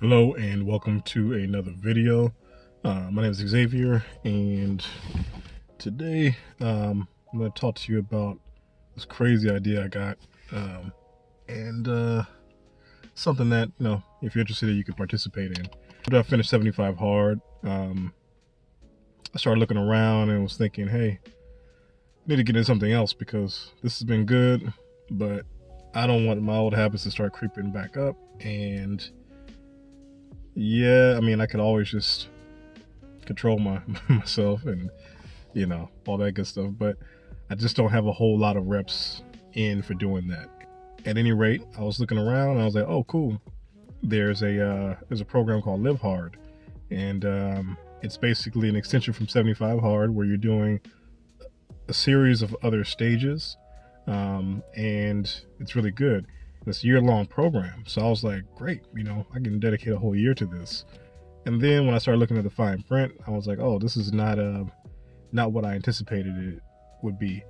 Hello and welcome to another video. My name is Xavier, and today I'm going to talk to you about this crazy idea I got, and something that, if you're interested, you could participate in. After I finished 75 hard, I started looking around and was thinking, hey, I need to get into something else because this has been good, but I don't want my old habits to start creeping back up. And yeah, I mean, I could always just control myself and all that good stuff, but I just don't have a whole lot of reps in for doing that. At any rate, I was looking around and I was like, oh cool, there's a program called Live Hard, and it's basically an extension from 75 hard where you're doing a series of other stages, and it's really good. It's a year-long program, so I was like, great, I can dedicate a whole year to this. And then when I started looking at the fine print, I was like, oh, this is not what I anticipated it would be.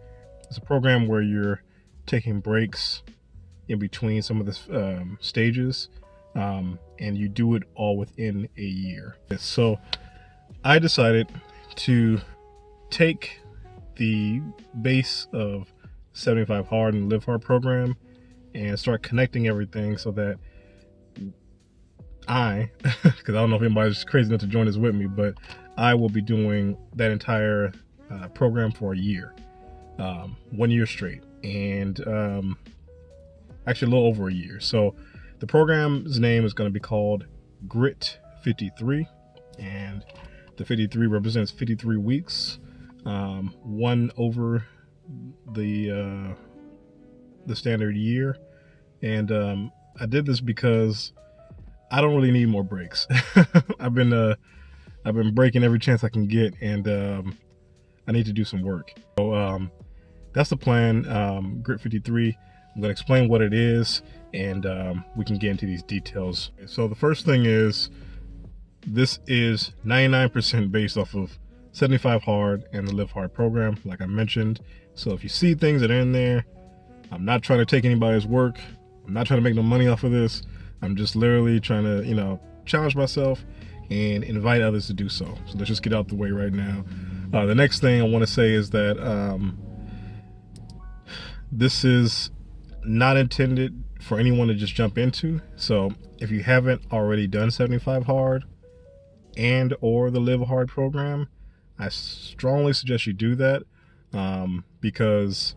It's a program where you're taking breaks in between some of the stages, and you do it all within a year. So I decided to take the base of 75 hard and Live Hard program and start connecting everything so that because I don't know if anybody's crazy enough to join us with me, but I will be doing that entire program for a year, 1 year straight, and actually a little over a year. So the program's name is going to be called GRIT53, and the 53 represents 53 weeks, one over the standard year. And I did this because I don't really need more breaks. I've been breaking every chance I can get, and I need to do some work. So that's the plan. GRIT53. I'm going to explain what it is, and we can get into these details. So the first thing is, this is 99% based off of 75 hard and the Live Hard program, like I mentioned. So if you see things that are in there, I'm not trying to take anybody's work. I'm not trying to make no money off of this. I'm just literally trying to, challenge myself and invite others to do so. So let's just get out the way right now. The next thing I want to say is that this is not intended for anyone to just jump into. So if you haven't already done 75 hard and or the Live Hard program, I strongly suggest you do that, because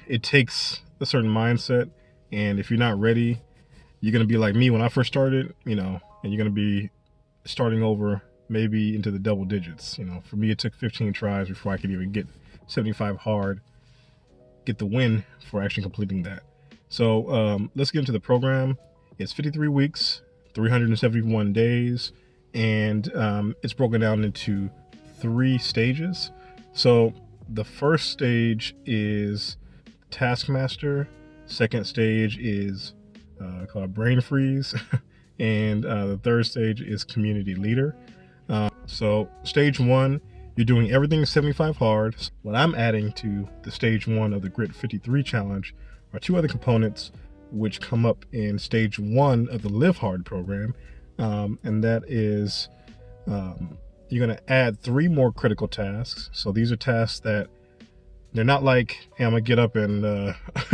it takes a certain mindset, and if you're not ready, you're going to be like me when I first started, and you're going to be starting over maybe into the double digits. For me, it took 15 tries before I could even get 75 hard, get the win for actually completing that. So let's get into the program. It's 53 weeks, 371 days, and it's broken down into 3 stages. So the first stage is Taskmaster, second stage is called Brain Freeze, and the third stage is Community Leader. So stage 1, you're doing everything 75 hard. What I'm adding to the stage 1 of the GRIT53 challenge are 2 other components which come up in stage 1 of the Live Hard program, and that is you're going to add 3 more critical tasks. So these are tasks that they're not like, hey, I'm gonna get up and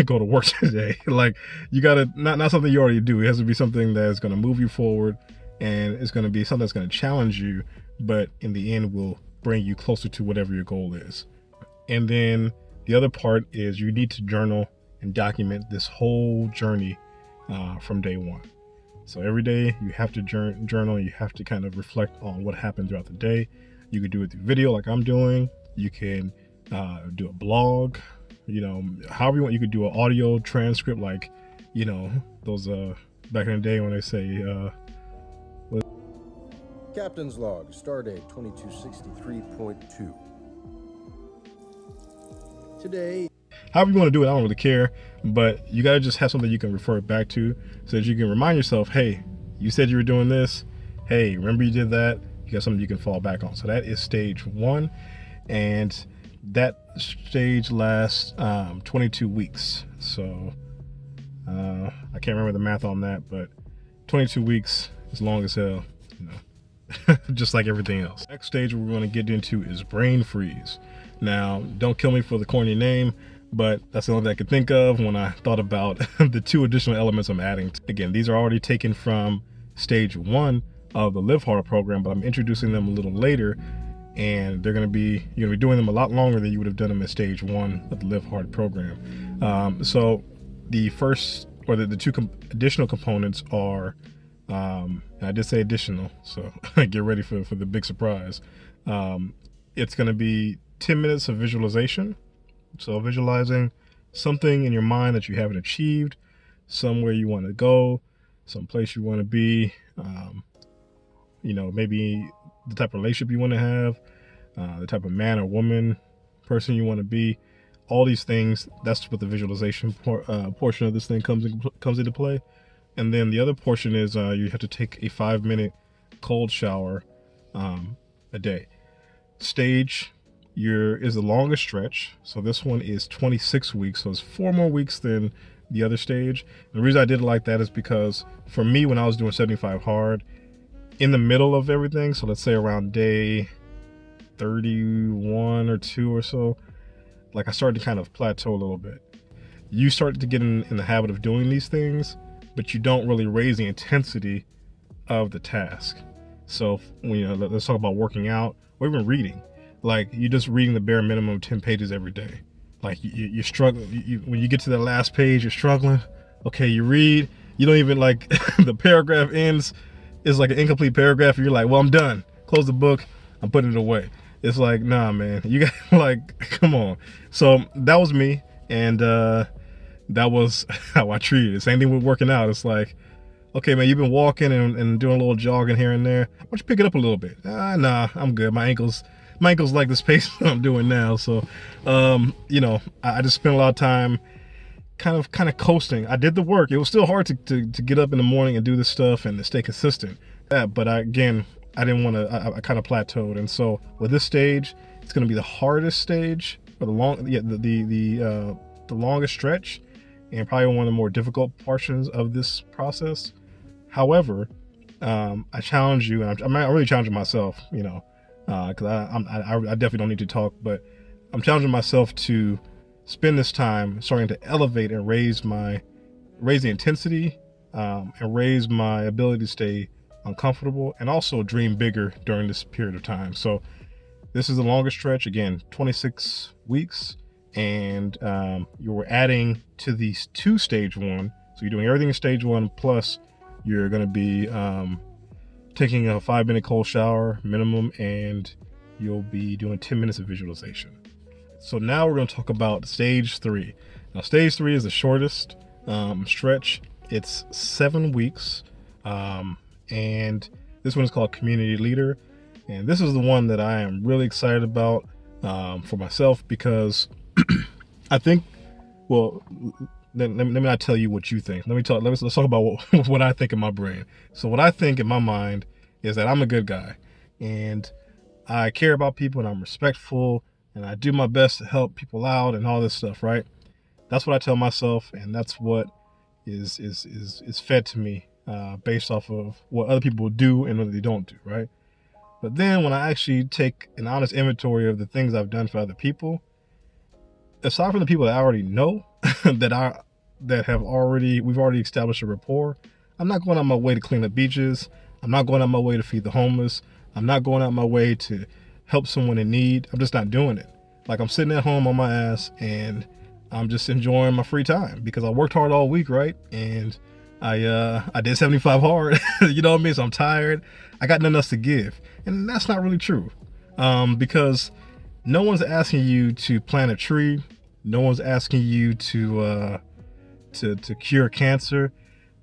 go to work today. Like, you gotta not something you already do. It has to be something that's gonna move you forward, and it's gonna be something that's gonna challenge you, but in the end will bring you closer to whatever your goal is. And then the other part is you need to journal and document this whole journey from day 1. So every day you have to journal. You have to kind of reflect on what happened throughout the day. You could do it through video like I'm doing. You can do a blog, however you want. You could do an audio transcript, like, those back in the day when they say Captain's log, stardate 2263.2. Today, however you want to do it, I don't really care, but you got to just have something you can refer back to so that you can remind yourself, hey, you said you were doing this, hey, remember you did that. You got something you can fall back on. So that is stage 1, and that stage lasts 22 weeks. So I can't remember the math on that, but 22 weeks is long as hell, you know, just like everything else. Next stage we're going to get into is brain freeze. Now, don't kill me for the corny name, but that's the only thing I could think of when I thought about the 2 additional elements I'm adding. Again, these are already taken from stage 1 of the Live Harder program, but I'm introducing them a little later, and you're going to be doing them a lot longer than you would have done them in stage 1 of the Live Hard program. So the first, or the 2 additional components are, I did say additional, so get ready for the big surprise. It's going to be 10 minutes of visualization. So visualizing something in your mind that you haven't achieved, somewhere you want to go, someplace you want to be, maybe the type of relationship you want to have, the type of man or woman, person you want to be, all these things. That's what the visualization portion of this thing comes into play. And then the other portion is you have to take a 5-minute cold shower a day. Stage is the longest stretch, so this one is 26 weeks, so it's 4 more weeks than the other stage. And the reason I did it like that is because for me, when I was doing 75 hard, in the middle of everything, so let's say around day 31 or 2 or so, like I started to kind of plateau a little bit. You start to get in the habit of doing these things, but you don't really raise the intensity of the task. So let's talk about working out or even reading. Like, you're just reading the bare minimum 10 pages every day. Like, you're struggling. When you get to the last page, you're struggling. Okay, you read. You don't even, like, the paragraph ends. It's like an incomplete paragraph. And you're like, well, I'm done. Close the book. I'm putting it away. It's like, nah, man. You got, like, come on. So that was me. And that was how I treated it. Same thing with working out. It's like, okay, man, you've been walking and doing a little jogging here and there. Why don't you pick it up a little bit? Nah, I'm good. My ankles like this pace that I'm doing now. So, I just spent a lot of time kind of coasting. I did the work. It was still hard to get up in the morning and do this stuff and to stay consistent. But I didn't want to, I kind of plateaued. And so with this stage, it's going to be the hardest stage, or the longest stretch, and probably one of the more difficult portions of this process. However, I challenge you, and I'm really challenging myself, because I definitely don't need to talk, but I'm challenging myself to spend this time starting to elevate and raise the intensity, and raise my ability to stay uncomfortable, and also dream bigger during this period of time. So this is the longest stretch, again, 26 weeks, and you're adding to these 2 stage 1. So you're doing everything in stage 1, plus you're going to be taking a 5-minute cold shower minimum, and you'll be doing 10 minutes of visualization. So now we're going to talk about stage 3. Now, stage 3 is the shortest stretch. It's 7 weeks, and this one is called Community Leader. And this is the one that I am really excited about for myself, because I think, well, let me not tell you what you think. Let's talk about what I think in my brain. So what I think in my mind is that I'm a good guy, and I care about people, and I'm respectful, and I do my best to help people out and all this stuff, right? That's what I tell myself, and that's what is fed to me based off of what other people do and what they don't do, right? But then when I actually take an honest inventory of the things I've done for other people, aside from the people that I already know, we've already established a rapport, I'm not going out my way to clean up beaches. I'm not going out my way to feed the homeless. I'm not going out my way to help someone in need. I'm just not doing it. Like, I'm sitting at home on my ass, and I'm just enjoying my free time because I worked hard all week, right? And I did 75 hard, you know what I mean? So I'm tired. I got nothing else to give. And that's not really true, because no one's asking you to plant a tree. No one's asking you to cure cancer.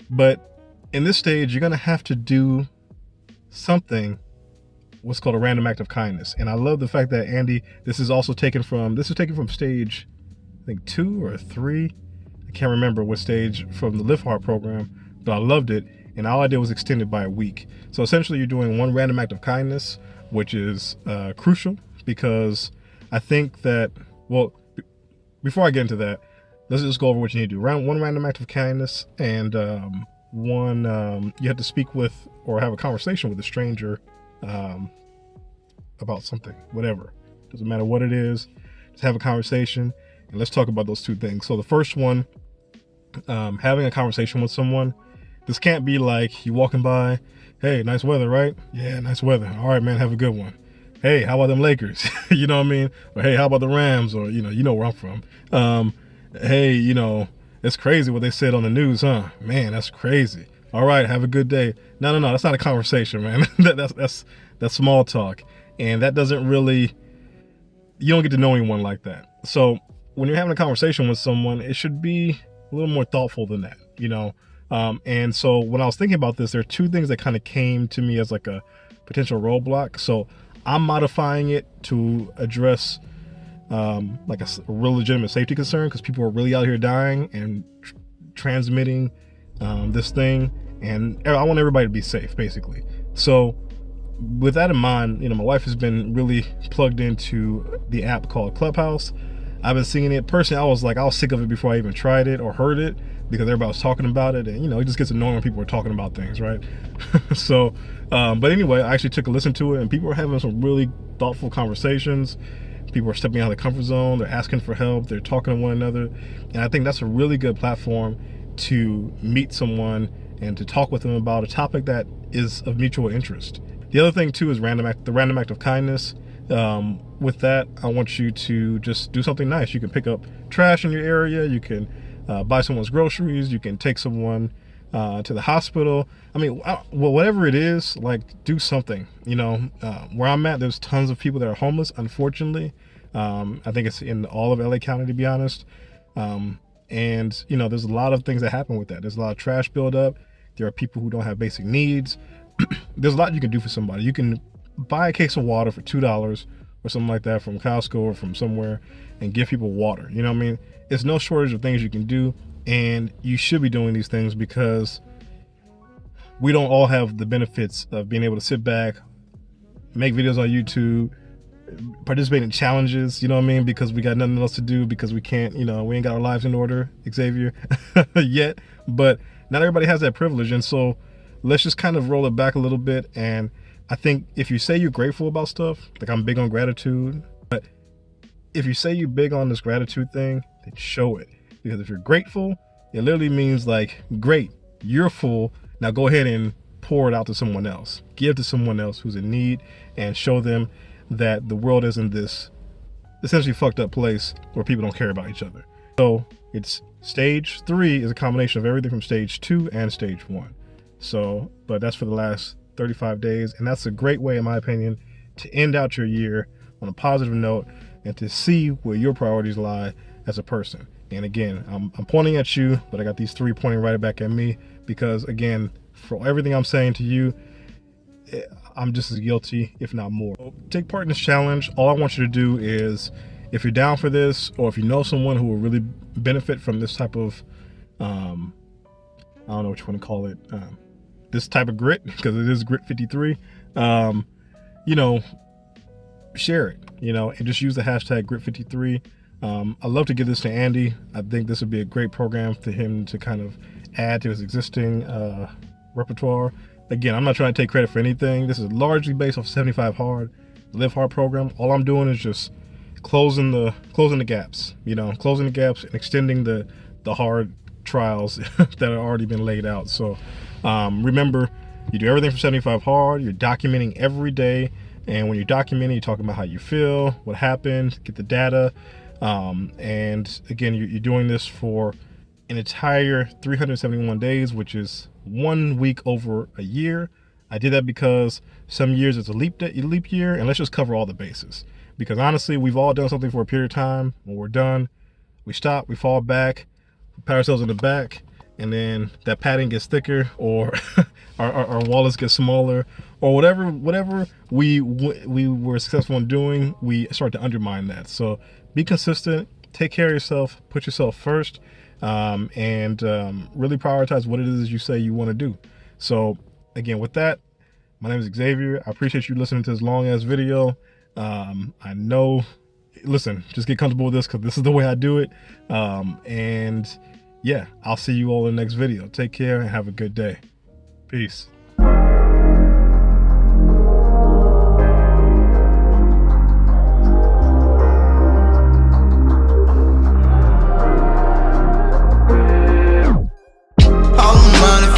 But in this stage, you're going to have to do something, what's called a random act of kindness. And I love the fact that, Andy, this is taken from stage, I think 2 or 3. I can't remember what stage from the Live Hard program, but I loved it. And all I did was extend it by a week. So essentially, you're doing one random act of kindness, which is crucial, because I think that, well, before I get into that, let's just go over what you need to do. One random act of kindness, and one, you have to speak with or have a conversation with a stranger about something, whatever. Doesn't matter what it is, just have a conversation, and let's talk about those two things. So the first one, having a conversation with someone, this can't be like you walking by, hey, nice weather, right? Yeah, nice weather. All right, man, have a good one. Hey, how about them Lakers? You know what I mean? Or hey, how about the Rams? Or, you know where I'm from. Hey, it's crazy what they said on the news, huh? Man, that's crazy. All right, have a good day. No, that's not a conversation, man. That's small talk. And that doesn't really, you don't get to know anyone like that. So when you're having a conversation with someone, it should be a little more thoughtful than that, and so when I was thinking about this, there are two things that kind of came to me as like a potential roadblock. So I'm modifying it to address like a real legitimate safety concern, because people are really out here dying and transmitting this thing, and I want everybody to be safe, basically. So with that in mind, my wife has been really plugged into the app called Clubhouse. I've been seeing it personally. I was sick of it before I even tried it or heard it, because everybody was talking about it, and it just gets annoying when people are talking about things, right? So but anyway, I actually took a listen to it, and people are having some really thoughtful conversations. People are stepping out of the comfort zone, they're asking for help, they're talking to one another, and I think that's a really good platform to meet someone and to talk with them about a topic that is of mutual interest. The other thing too is the random act of kindness. With that, I want you to just do something nice. You can pick up trash in your area, you can buy someone's groceries, you can take someone to the hospital. I mean, whatever it is, like, do something. Where I'm at, there's tons of people that are homeless, unfortunately. I think it's in all of LA County, to be honest. And there's a lot of things that happen with that. There's a lot of trash buildup. There are people who don't have basic needs. There's a lot you can do for somebody. You can buy a case of water for $2 or something like that from Costco or from somewhere, and give people water. You know what I mean? There's no shortage of things you can do, and you should be doing these things, because we don't all have the benefits of being able to sit back, make videos on YouTube, participate in challenges, you know what I mean? Because we got nothing else to do, because we can't, we ain't got our lives in order, Xavier, yet. But not everybody has that privilege, and so let's just kind of roll it back a little bit. And I think if you say you're grateful about stuff, like I'm big on gratitude, but if you say you're big on this gratitude thing, then show it. Because if you're grateful, it literally means like, great, you're full, now go ahead and pour it out to someone else. Give to someone else who's in need, and show them that the world isn't this essentially fucked up place where people don't care about each other. So it's stage 3 is a combination of everything from stage 2 and stage 1. So, but that's for the last 35 days. And that's a great way, in my opinion, to end out your year on a positive note, and to see where your priorities lie as a person. And again, I'm pointing at you, but I got these 3 pointing right back at me, because again, for everything I'm saying to you, I'm just as guilty, if not more. So take part in this challenge. All I want you to do is, if you're down for this, or if you know someone who will really benefit from this type of, I don't know what you want to call it, this type of grit, because it is GRIT53, share it, and just use the hashtag GRIT53. I'd love to give this to Andy. I think this would be a great program for him to kind of add to his existing repertoire. Again, I'm not trying to take credit for anything. This is largely based off 75 Hard, Live Hard program. All I'm doing is just closing the gaps, closing the gaps and extending the hard trials that have already been laid out. So remember, you do everything from 75 Hard. You're documenting every day, and when you're documenting, you're talking about how you feel, what happened, get the data, and again, you're doing this for an entire 371 days, which is 1 week over a year. I did that because some years it's a leap year, and let's just cover all the bases. Because honestly, we've all done something for a period of time. When we're done, we stop, we fall back, we pat ourselves in the back, and then that padding gets thicker, or our wallets get smaller, or whatever we were successful in doing, we start to undermine that. So be consistent, take care of yourself, put yourself first, and really prioritize what it is you say you want to do. So again, with that, my name is Xavier. I appreciate you listening to this long ass video. I know, listen, just get comfortable with this, because this is the way I do it. And yeah, I'll see you all in the next video. Take care and have a good day. Peace.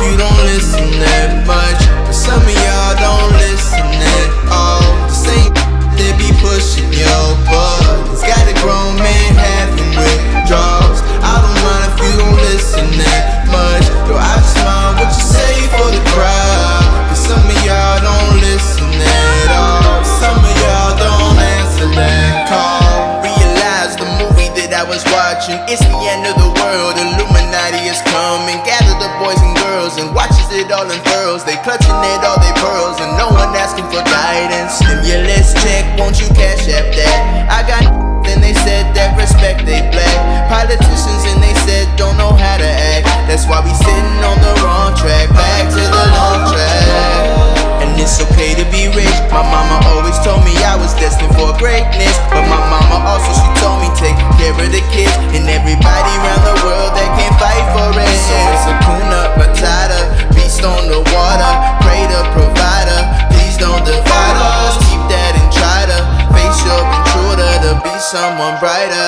You don't listen that much, but some of y'all don't listen at all. The same they be pushing your buttons, got a grown man having withdrawals. I don't mind if you don't listen that much, yo, I just mind what you say for the crowd. Cause some of y'all don't listen at all, some of y'all don't answer that call. Realize the movie that I was watching, it's the end of the world, Illuminati is coming. Gather the boys and girls and watches it all unfurls. They clutching at all their pearls and no one asking for guidance. Stimulus check, won't you cash app that? I got then they said that respect they black politicians and they said don't know how to act. That's why we sitting on the wrong track, back to the long track. And it's okay to be rich. My mama always told me I was destined for greatness, but my mama also she told me take care of the kids and everybody around the world that can't fight for it. So it's a Hakuna Matata, beast on the water, pray to provider, please don't divide us. Keep that and try to face your intruder to be someone brighter.